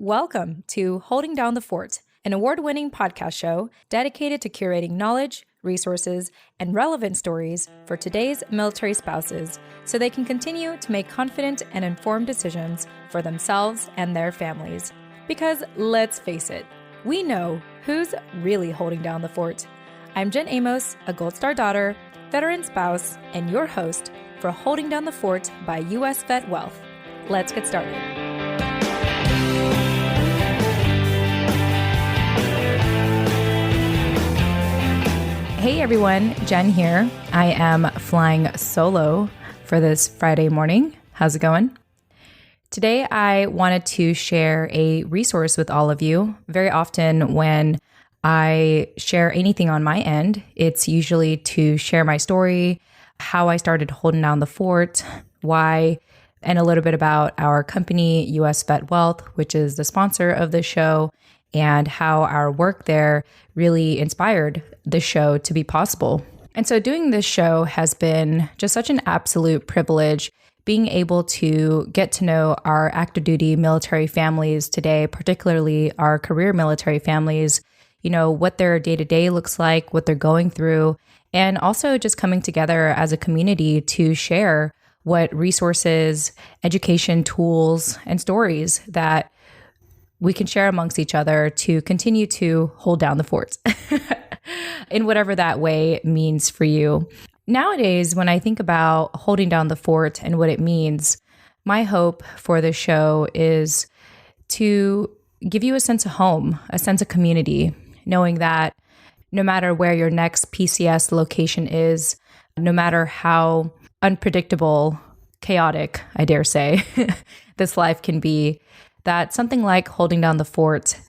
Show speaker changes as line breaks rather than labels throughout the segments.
Welcome to Holding Down the Fort, an award-winning podcast show dedicated to curating knowledge, resources, and relevant stories for today's military spouses so they can continue to make confident and informed decisions for themselves and their families. Because let's face it, we know who's really holding down the fort. I'm Jen Amos, a Gold Star daughter, veteran spouse, and your host for Holding Down the Fort by US VetWealth. Let's get started. Hey everyone, Jen here. I am flying solo for this Friday morning. How's it going? Today I wanted to share a resource with all of you. Very often when I share anything on my end, it's usually to share my story, how I started holding down the fort, why, and a little bit about our company, US VetWealth, which is the sponsor of the show, and how our work there really inspired the show to be possible. And so doing this show has been just such an absolute privilege, being able to get to know our active duty military families today, particularly our career military families, you know, what their day-to-day looks like, what they're going through, and also just coming together as a community to share what resources, education tools, and stories that we can share amongst each other to continue to hold down the fort in whatever that way means for you. Nowadays, when I think about holding down the fort and what it means, my hope for this show is to give you a sense of home, a sense of community, knowing that no matter where your next PCS location is, no matter how unpredictable, chaotic, I dare say, this life can be, that something like holding down the fort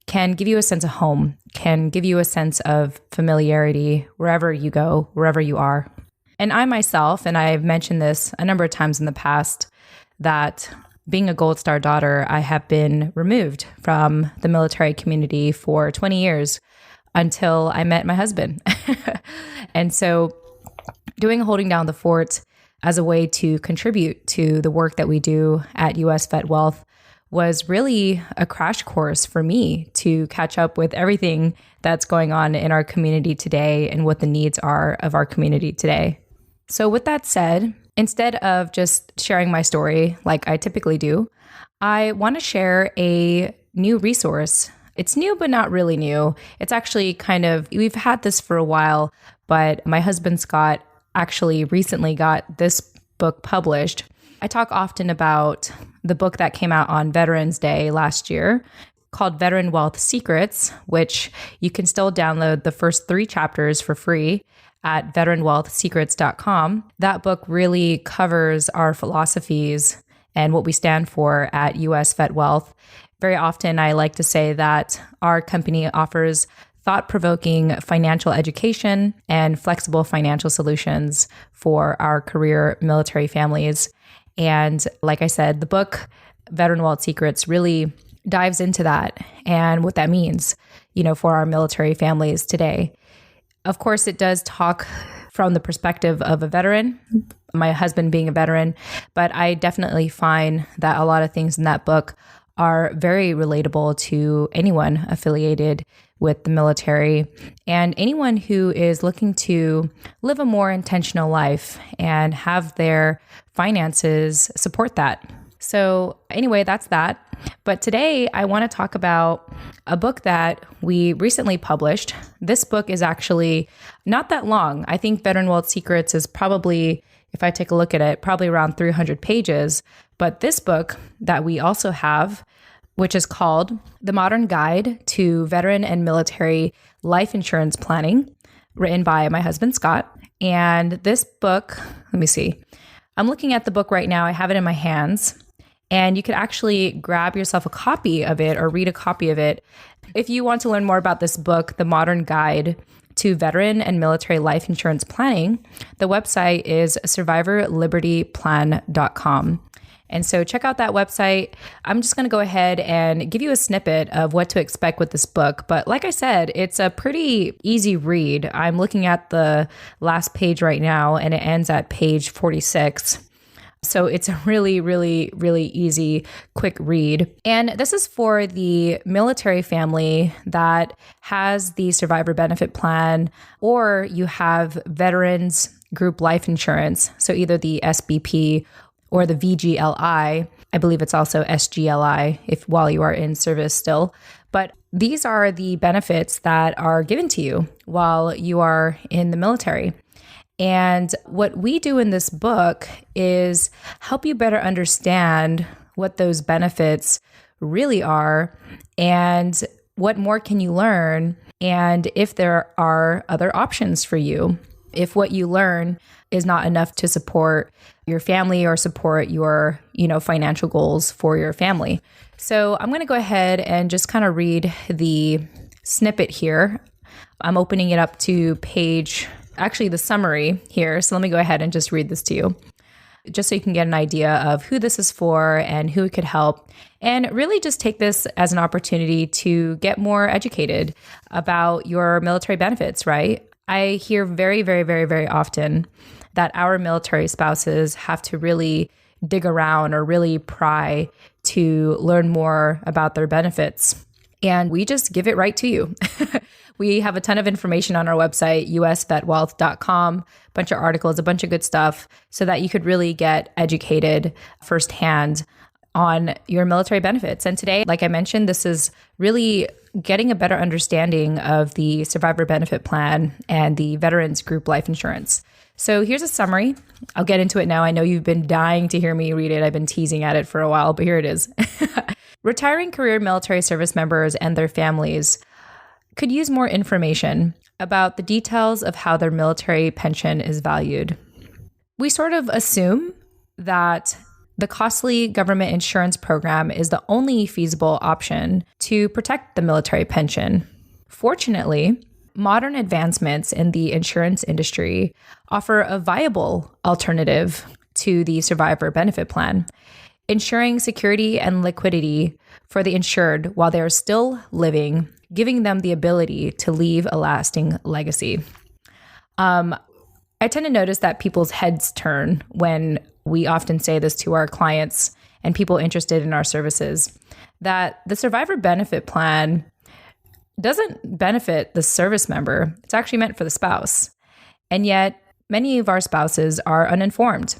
can give you a sense of home, can give you a sense of familiarity wherever you go, wherever you are. And I myself, and I've mentioned this a number of times in the past, that being a Gold Star daughter, I have been removed from the military community for 20 years until I met my husband. And so doing Holding Down the Fort as a way to contribute to the work that we do at US VetWealth was really a crash course for me to catch up with everything that's going on in our community today and what the needs are of our community today. So with that said, instead of just sharing my story like I typically do, I want to share a new resource. It's new, but not really new. It's actually we've had this for a while, but my husband Scott actually recently got this book published. I talk often about the book that came out on Veterans Day last year called Veteran Wealth Secrets, which you can still download the first 3 chapters for free at veteranwealthsecrets.com. That book really covers our philosophies and what we stand for at US VetWealth. Very often, I like to say that our company offers thought-provoking financial education and flexible financial solutions for our career military families. And like I said, the book, Veteran Wealth Secrets, really dives into that and what that means, for our military families today. Of course, it does talk from the perspective of a veteran, my husband being a veteran, but I definitely find that a lot of things in that book are very relatable to anyone affiliated with the military and anyone who is looking to live a more intentional life and have their finances support that. So anyway, that's that. But today I want to talk about a book that we recently published. This book is actually not that long. I think Veteran Wealth Secrets is probably, if I take a look at it, probably around 300 pages. But this book that we also have, which is called The Modern Guide to Veteran and Military Life Insurance Planning, written by my husband, Scott. And this book, let me see. I'm looking at the book right now. I have it in my hands. And you could actually grab yourself a copy of it or read a copy of it. If you want to learn more about this book, The Modern Guide to Veteran and Military Life Insurance Planning, the website is survivorlibertyplan.com. And so check out that website. I'm just going to go ahead and give you a snippet of what to expect with this book. But like I said, it's a pretty easy read. I'm looking at the last page right now, and it ends at page 46. So it's a really, really, really easy, quick read. And this is for the military family that has the survivor benefit plan, or you have veterans group life insurance. So either the SBP or the VGLI. I believe it's also SGLI while you are in service still. But these are the benefits that are given to you while you are in the military. And what we do in this book is help you better understand what those benefits really are and what more can you learn, and if there are other options for you. If what you learn is not enough to support your family or support your, financial goals for your family. So I'm going to go ahead and just kind of read the snippet here. I'm opening it up to the summary here. So let me go ahead and just read this to you, just so you can get an idea of who this is for and who it could help. And really just take this as an opportunity to get more educated about your military benefits, right? I hear very, very, very, very often that our military spouses have to really dig around or really pry to learn more about their benefits. And we just give it right to you. We have a ton of information on our website, usvetwealth.com, a bunch of articles, a bunch of good stuff, so that you could really get educated firsthand on your military benefits. And today, like I mentioned, this is really getting a better understanding of the survivor benefit plan and the veterans group life insurance. So here's a summary. I'll get into it now. I know you've been dying to hear me read it. I've been teasing at it for a while, but here it is. Retiring career military service members and their families could use more information about the details of how their military pension is valued. We sort of assume that the costly government insurance program is the only feasible option to protect the military pension. Fortunately, modern advancements in the insurance industry offer a viable alternative to the survivor benefit plan, ensuring security and liquidity for the insured while they are still living, giving them the ability to leave a lasting legacy. I tend to notice that people's heads turn when we often say this to our clients and people interested in our services, that the survivor benefit plan doesn't benefit the service member. It's actually meant for the spouse. And yet, many of our spouses are uninformed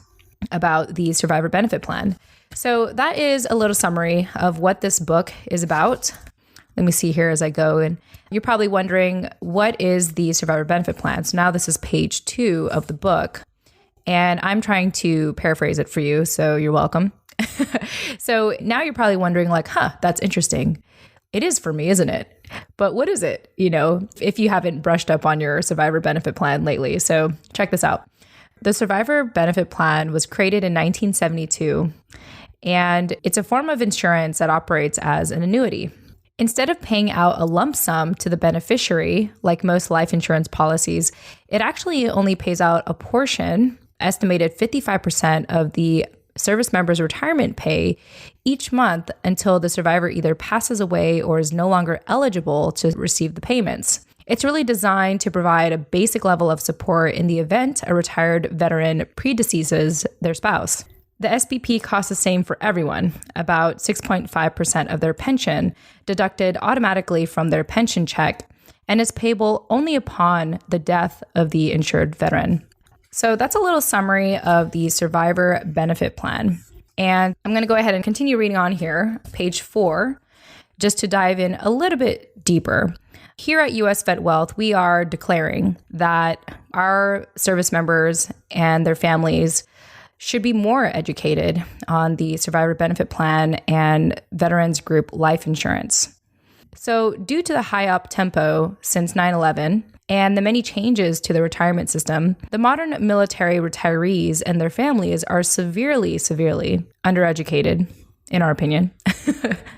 about the survivor benefit plan. So that is a little summary of what this book is about. Let me see here as I go. And you're probably wondering, what is the survivor benefit plan? So now this is page 2 of the book. And I'm trying to paraphrase it for you, so you're welcome. So now you're probably wondering that's interesting. It is for me, isn't it? But what is it, if you haven't brushed up on your survivor benefit plan lately? So check this out. The survivor benefit plan was created in 1972, and it's a form of insurance that operates as an annuity. Instead of paying out a lump sum to the beneficiary, like most life insurance policies, it actually only pays out a portion, estimated 55% of the service member's retirement pay each month until the survivor either passes away or is no longer eligible to receive the payments. It's really designed to provide a basic level of support in the event a retired veteran predeceases their spouse. The SBP costs the same for everyone, about 6.5% of their pension, deducted automatically from their pension check, and is payable only upon the death of the insured veteran. So that's a little summary of the survivor benefit plan. And I'm going to go ahead and continue reading on here, page 4, just to dive in a little bit deeper. Here at US VetWealth, we are declaring that our service members and their families should be more educated on the survivor benefit plan and veterans group life insurance. So due to the high up tempo since 9/11 and the many changes to the retirement system, the modern military retirees and their families are severely, severely undereducated, in our opinion,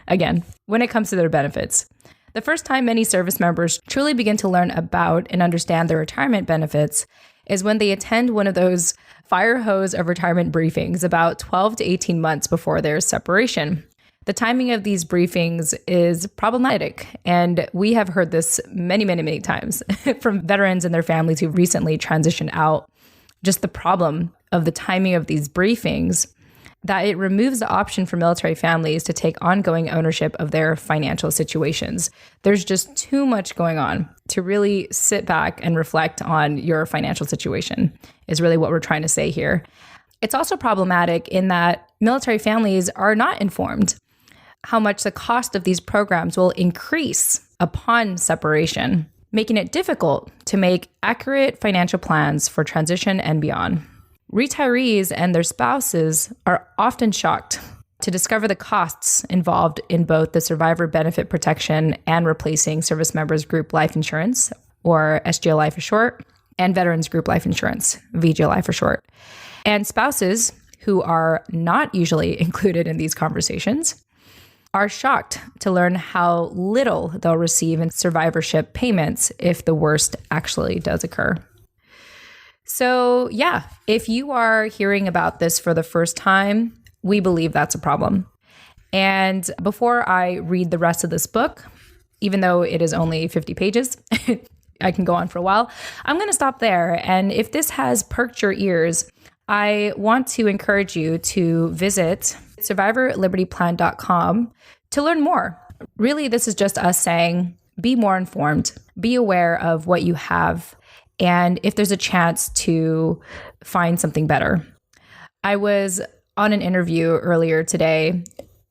again, when it comes to their benefits. The first time many service members truly begin to learn about and understand their retirement benefits is when they attend one of those fire hose of retirement briefings about 12 to 18 months before their separation. The timing of these briefings is problematic, and we have heard this many, many, many times from veterans and their families who recently transitioned out. Just the problem of the timing of these briefings that it removes the option for military families to take ongoing ownership of their financial situations. There's just too much going on to really sit back and reflect on your financial situation, is really what we're trying to say here. It's also problematic in that military families are not informed how much the cost of these programs will increase upon separation, making it difficult to make accurate financial plans for transition and beyond. Retirees and their spouses are often shocked to discover the costs involved in both the survivor benefit protection and replacing service members' group life insurance, or SGLI for short, and veterans group life insurance, VGLI for short. And spouses, who are not usually included in these conversations, are shocked to learn how little they'll receive in survivorship payments if the worst actually does occur. So yeah, if you are hearing about this for the first time, we believe that's a problem. And before I read the rest of this book, even though it is only 50 pages, I can go on for a while, I'm going to stop there. And if this has perked your ears, I want to encourage you to visit survivorlibertyplan.com to learn more. Really, this is just us saying, be more informed, be aware of what you have, and if there's a chance to find something better. I was on an interview earlier today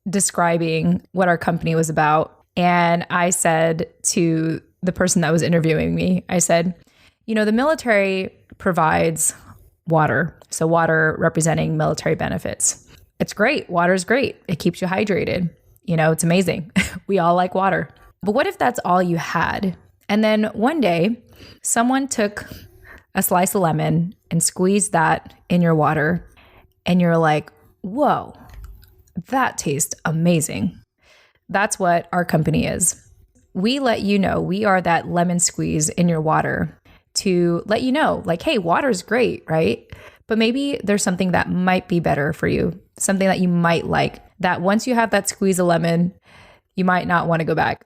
describing what our company was about. And I said to the person that was interviewing me, I said, the military provides water. So water representing military benefits. It's great. Water's great. It keeps you hydrated. It's amazing. We all like water. But what if that's all you had? And then one day, someone took a slice of lemon and squeezed that in your water, and you're like, whoa, that tastes amazing. That's what our company is. We let you know we are that lemon squeeze in your water to let you know, like, hey, water's great, right? But maybe there's something that might be better for you, something that you might like, that once you have that squeeze of lemon, you might not want to go back.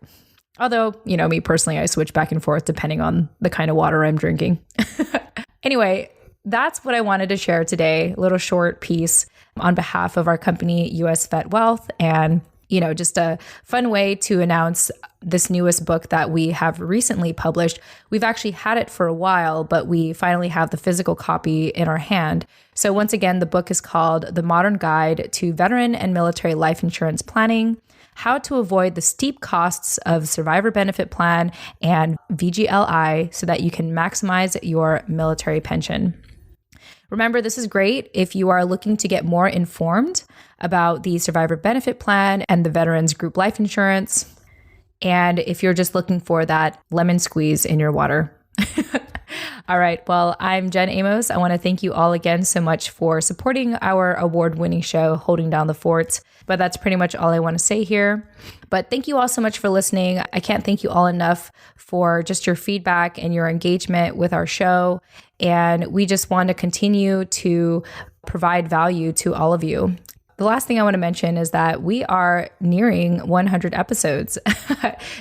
Although, me personally, I switch back and forth depending on the kind of water I'm drinking. Anyway, that's what I wanted to share today. A little short piece on behalf of our company, US VetWealth, and, just a fun way to announce this newest book that we have recently published. We've actually had it for a while, but we finally have the physical copy in our hand. So once again, the book is called The Modern Guide to Veteran and Military Life Insurance Planning: How to Avoid the Steep Costs of Survivor Benefit Plan and VGLI so that you can maximize your military pension. Remember, this is great if you are looking to get more informed about the Survivor Benefit Plan and the Veterans Group Life Insurance, and if you're just looking for that lemon squeeze in your water. All right. Well, I'm Jen Amos. I want to thank you all again so much for supporting our award-winning show, Holding Down the Fort. But that's pretty much all I want to say here. But thank you all so much for listening. I can't thank you all enough for just your feedback and your engagement with our show. And we just want to continue to provide value to all of you. The last thing I want to mention is that we are nearing 100 episodes.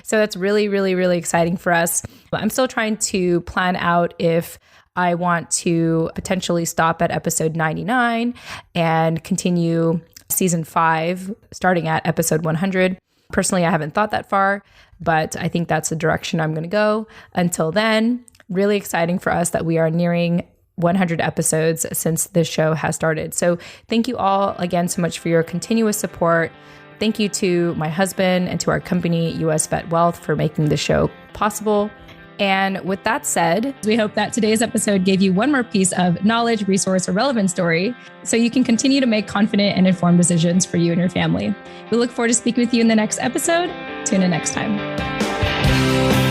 So that's really, really, really exciting for us. I'm still trying to plan out if I want to potentially stop at episode 99 and continue season 5, starting at episode 100. Personally, I haven't thought that far, but I think that's the direction I'm going to go. Until then, really exciting for us that we are nearing 100 episodes since this show has started. So thank you all again so much for your continuous support. Thank you to my husband and to our company, US VetWealth, for making the show possible. And with that said, we hope that today's episode gave you one more piece of knowledge, resource, or relevant story so you can continue to make confident and informed decisions for you and your family. We look forward to speaking with you in the next episode. Tune in next time.